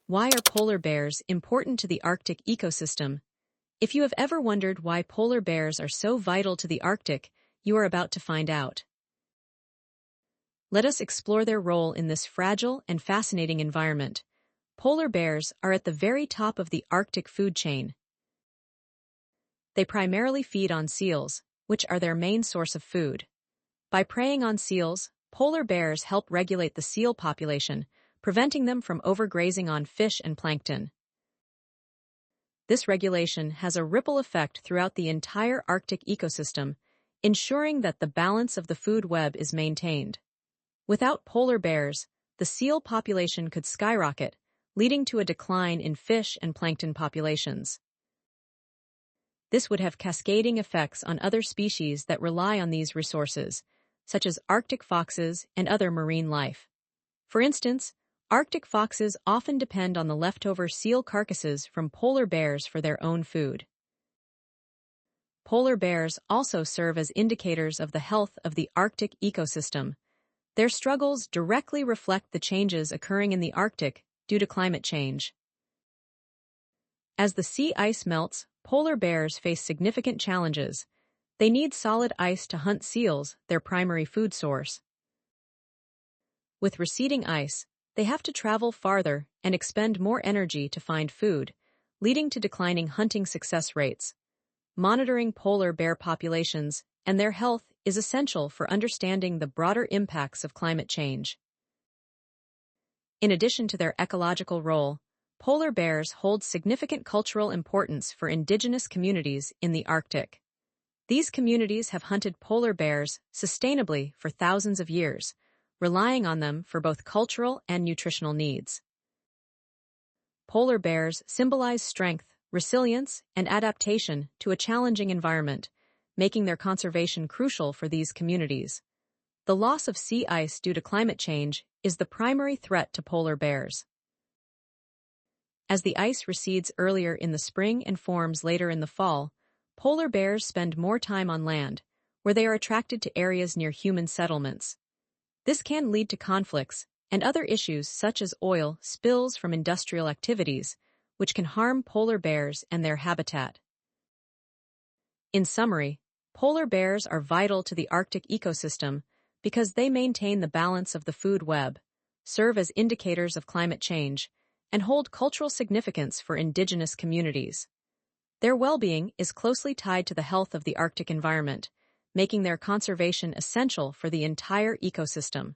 Why are polar bears important to the Arctic ecosystem? If you have ever wondered why polar bears are so vital to the Arctic, you are about to find out. Let us explore their role in this fragile and fascinating environment. Polar bears are at the very top of the Arctic food chain. They primarily feed on seals, which are their main source of food. By preying on seals, polar bears help regulate the seal population, preventing them from overgrazing on fish and plankton. This regulation has a ripple effect throughout the entire Arctic ecosystem, ensuring that the balance of the food web is maintained. Without polar bears, the seal population could skyrocket, leading to a decline in fish and plankton populations. This would have cascading effects on other species that rely on these resources, such as Arctic foxes and other marine life. For instance, Arctic foxes often depend on the leftover seal carcasses from polar bears for their own food. Polar bears also serve as indicators of the health of the Arctic ecosystem. Their struggles directly reflect the changes occurring in the Arctic due to climate change. As the sea ice melts, polar bears face significant challenges. They need solid ice to hunt seals, their primary food source. With receding ice, they have to travel farther and expend more energy to find food, leading to declining hunting success rates. Monitoring polar bear populations and their health is essential for understanding the broader impacts of climate change. In addition to their ecological role, polar bears hold significant cultural importance for indigenous communities in the Arctic. These communities have hunted polar bears sustainably for thousands of years, relying on them for both cultural and nutritional needs. Polar bears symbolize strength, resilience, and adaptation to a challenging environment, making their conservation crucial for these communities. The loss of sea ice due to climate change is the primary threat to polar bears. As the ice recedes earlier in the spring and forms later in the fall, polar bears spend more time on land, where they are attracted to areas near human settlements. This can lead to conflicts and other issues such as oil spills from industrial activities, which can harm polar bears and their habitat. In summary, polar bears are vital to the Arctic ecosystem because they maintain the balance of the food web, serve as indicators of climate change, and hold cultural significance for indigenous communities. Their well-being is closely tied to the health of the Arctic environment, making their conservation essential for the entire ecosystem.